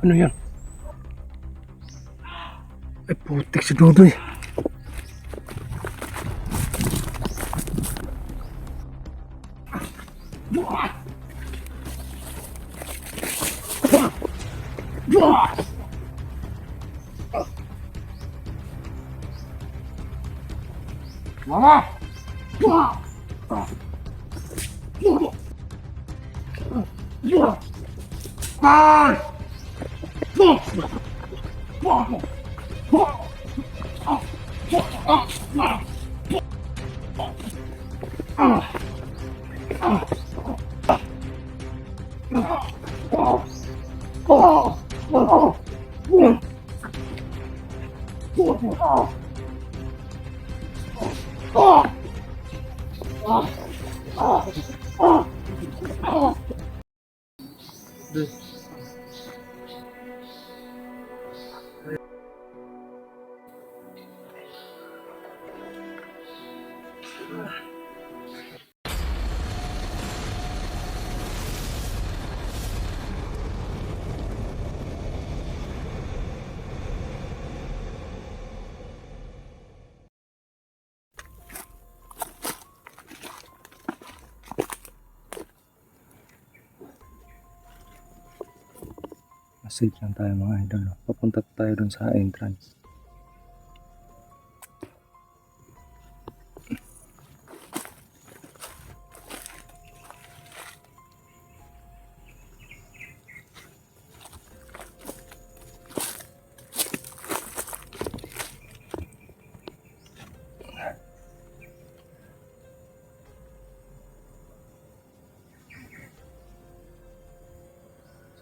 Ano yan? Ay putik si Dudoy. Mama! Safe lang tayo mga idol. Papunta tayo dun sa entrance.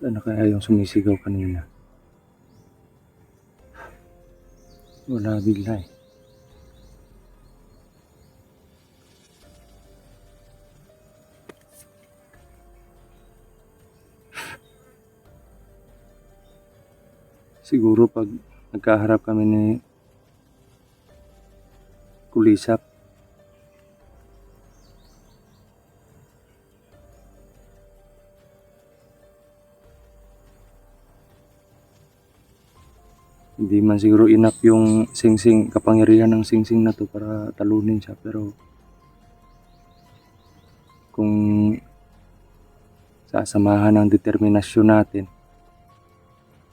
Saan na kaya yung sumisigaw kanina? Wala bigla eh. Siguro pag nagkaharap kami ni Kulisap. Hindi man siguro enough yung singsing, kapangyarihan ng singsing na to para talunin siya. Pero kung sasamahan ng determinasyon natin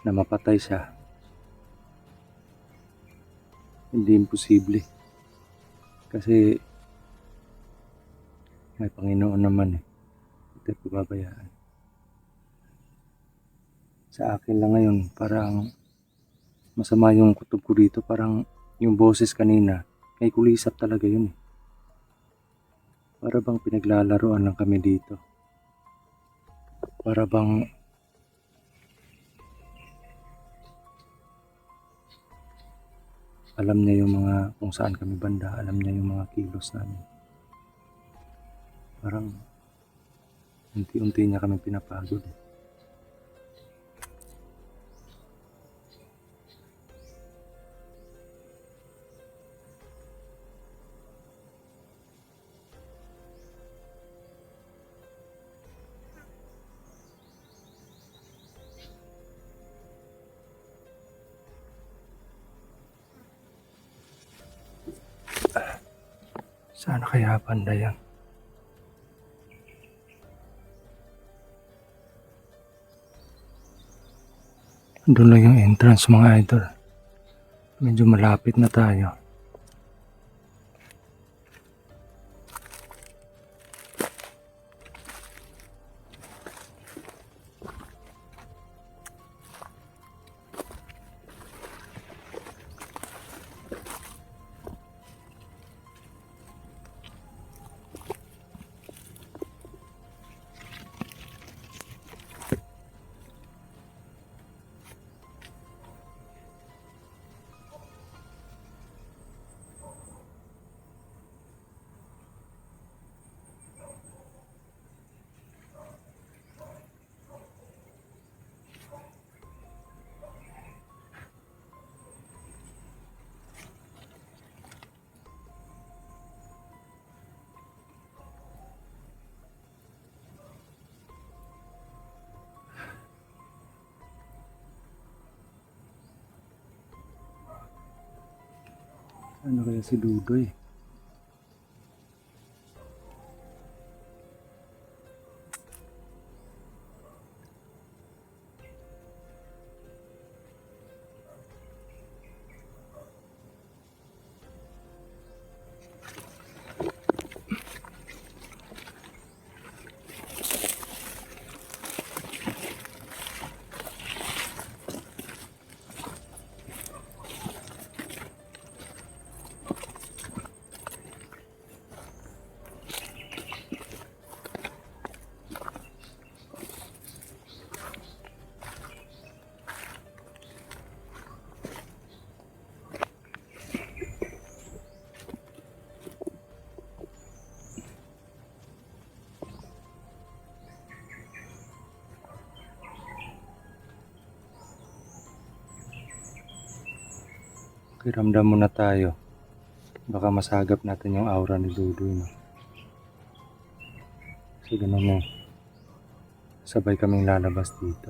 na mapatay siya, hindi imposible. Kasi may Panginoon naman eh. Hindi pababayaan. Sa akin lang ngayon, parang masama yung kutob ko dito. Parang yung boses kanina, kay Kulisap talaga yun eh. Para bang pinaglalaroan lang kami dito. Para bang alam niya yung mga kung saan kami banda, alam niya yung mga kilos namin. Parang unti-unti niya kami pinapagod eh. Sana kaya banda yan? Doon lang yung entrance mga idol. Medyo malapit na tayo. Saan na kaya si Dudoy? Kiramdam muna tayo. Baka masagap natin yung aura ni Dudoy, no? Kasi ganun mo, sabay kaming lalabas dito.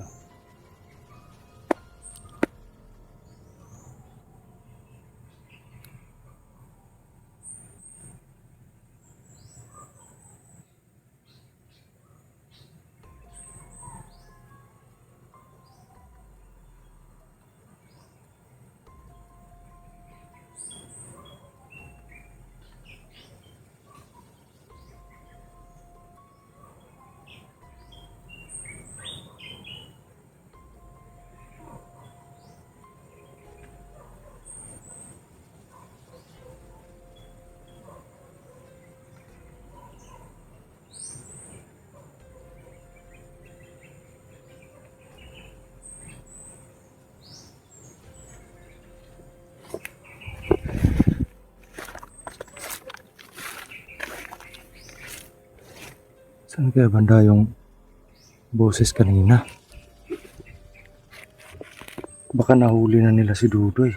Saan kaya banda yung boses kanina? Baka nahuli na nila si Dudoy.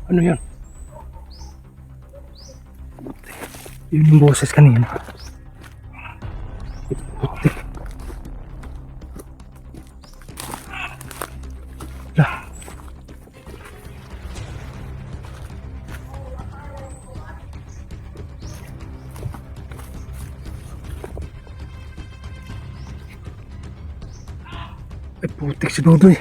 Ano yan? Yun yung boses kanina. Puti. Lah. Ay, putik si Dudoy.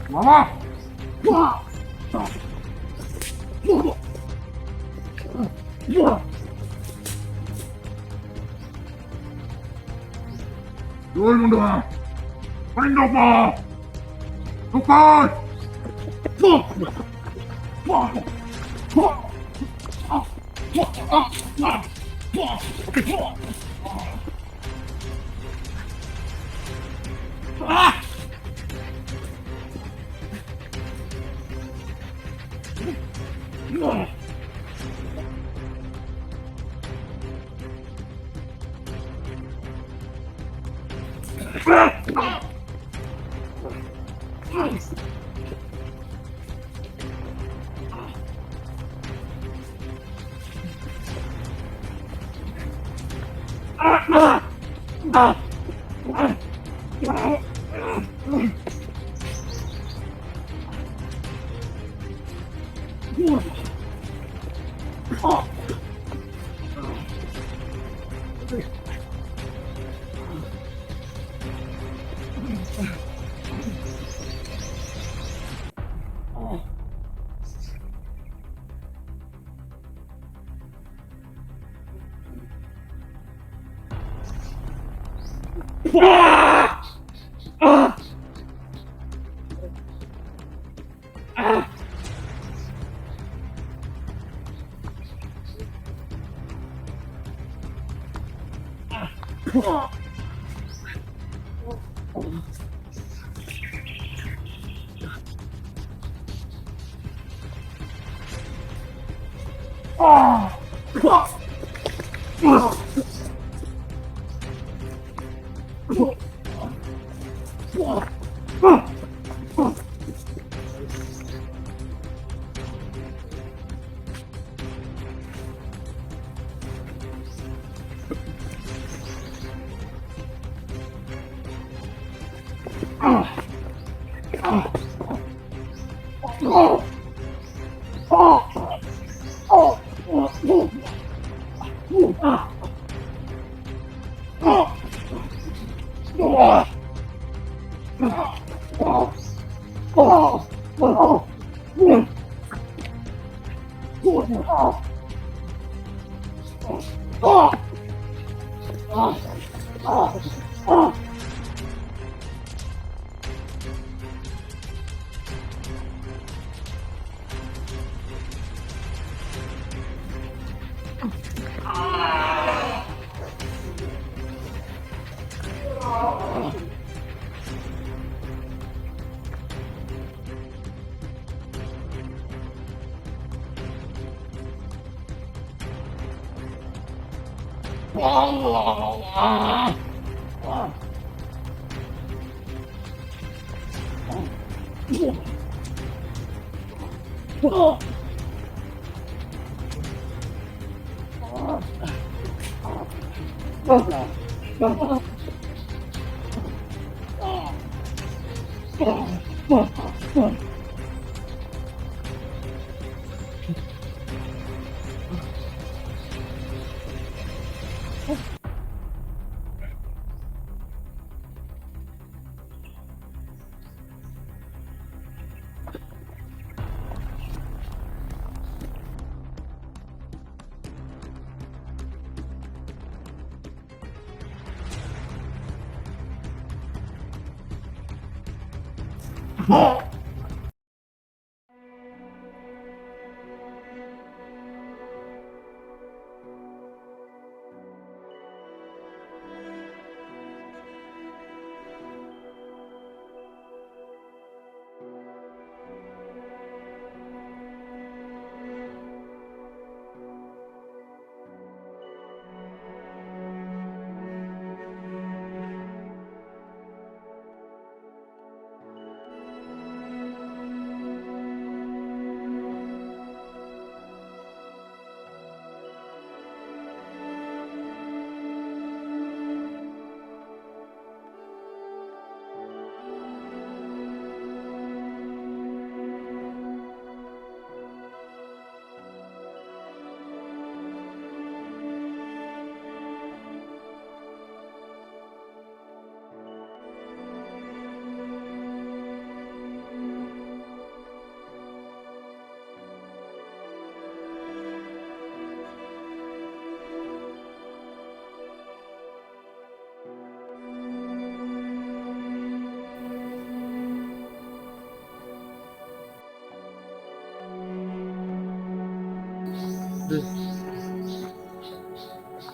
Mama! Doon mo na! Parindo pa! Tukay!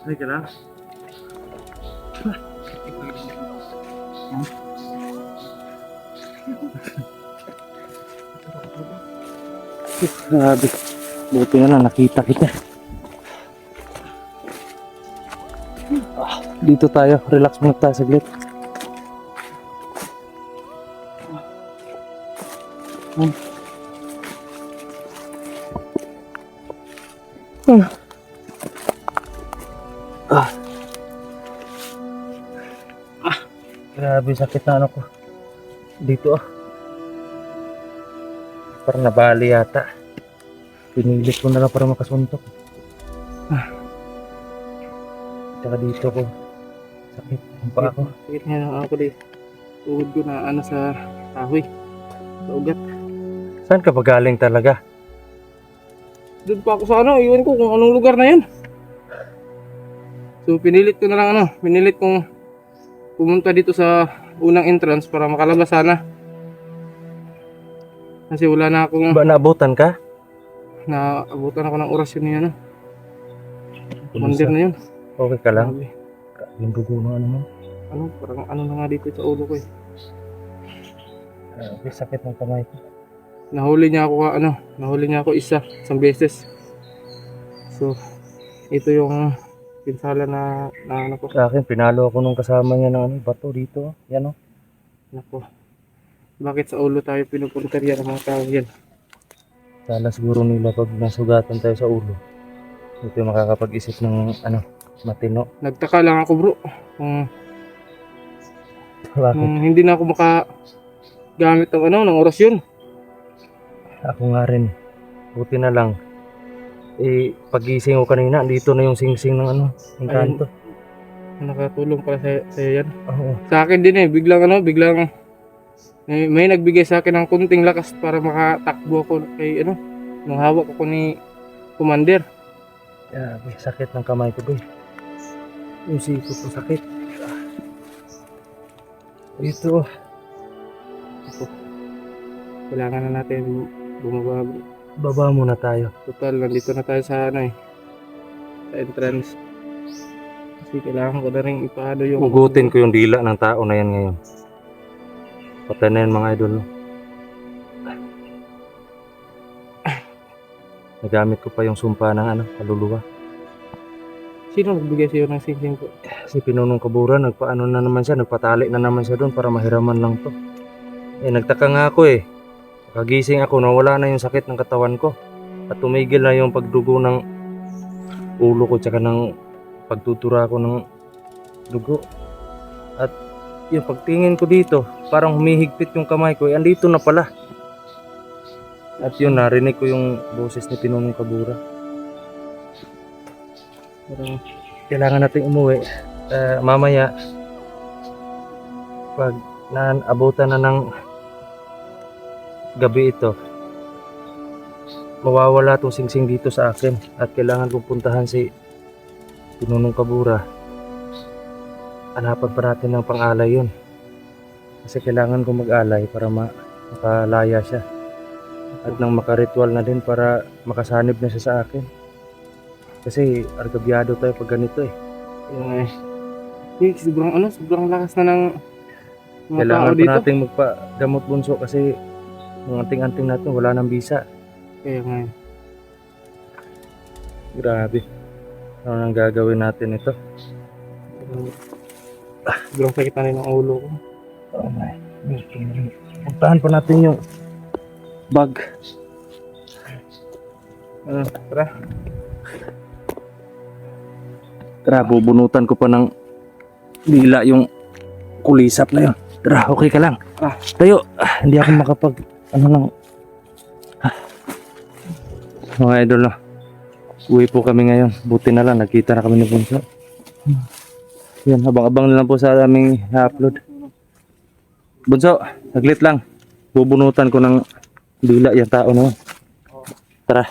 Halika lang. Grabe. Buti na lang nakita kita. Dito tayo. Relax muna tayo saglit. Grabe sakit na ano ko. Dito parang nabali yata. Pinilit ko na lang para makasuntok. Tsaka dito ko. Sakit. Ang paa ko. Sakit nga ng ako di. Tuhod ko na ano sa kahoy. Sa ugat. Saan ka ba galing talaga? Doon pa ako sa ano, iwan ko kung anong lugar na yun. So pinilit ko na lang ano, pinilit kong pumunta dito sa unang entrance para makalabas sana. Kasi wala na akong Ba naabutan ka? naabutan ako ng orasyon niya, no? Mandir na yun. Okay ka lang? Grabe. Yung dugo mo ano mo? Ano, parang ano na nga dito sa ulo ko eh. Sakit ng kamay ko. Nahuli niya ako isang beses. So, ito yung pinsala na ano ko. Sa akin, pinalo ako nung kasama niya ng bato dito. Yan o. Nako. Bakit sa ulo tayo pinupunteriya ng mga tao yan? Kala siguro nila pag nasugatan tayo sa ulo. Ito yung makakapag-isip ng matino. Nagtaka lang ako bro. Kung Bakit? hindi na ako makagamit ng orasyon. Ako nga rin. Buti na lang. Pagising ko kanina, dito na yung singsing ng ng kanto. Nakatulong pala sa yan. Oo. Sa akin din biglang may nagbigay sa akin ng kunting lakas para makatakbo ako kay nung hawak ako ni Commander. May sakit ng kamay ko, boy. Yung sipot ko sakit. Ito. Kailangan na natin bumaba. Baba muna tayo. Total, nandito na tayo sa sa entrance. Kasi kailangan ko na rin ipaano yung Ugutin ko yung dila ng tao na yan ngayon. Patay na yan mga idol. No? Nagamit ko pa yung sumpa ng kaluluwa. Sino nagbigay sa'yo ng singsing ko? Si Pinunong Kaburan, nagpaano na naman siya, nagpatali na naman siya doon para mahiraman lang to. Nagtaka nga ako Kagising ako, nawala na yung sakit ng katawan ko. At tumigil na yung pagdugo ng ulo ko tsaka ng pagtutura ko ng dugo. At yung pagtingin ko dito, parang humihigpit yung kamay ko. Andito na pala. At yun, narinig ko yung boses ni Pinunong Kabura. Parang Kailangan natin umuwi. Mamaya, pag naabutan na ng gabi ito, mawawala tong singsing dito sa akin at kailangan kong puntahan si Pinunong Kabura. Hanapan pa natin ng pang-alay yun kasi kailangan kong mag-alay para makalaya siya at nang makaritual na din para makasanib na siya sa akin kasi argabyado tayo pag ganito sobrang lakas na ng mga tao kailangan pa dito. natin magpagamot bunso kasi yung anting-anting natin wala nang bisa. Kaya nga. Grabe. Ano nang gagawin natin ito? Sobrang sakit na rin ang ulo ko. Oh my. Puntahan pa natin yung bag. Tara. Tara, bubunutan ko pa ng dila yung kulisap na yun. Tara, okay ka lang. Tayo. Hindi ako makapag mga idol, uwi po kami ngayon. Buti na lang, nagkita na kami ni Bunso. Yan, abang-abang na lang po sa aming upload. Bunso, saglit lang. Bubunutan ko ng dila yung tao na yun. Tara.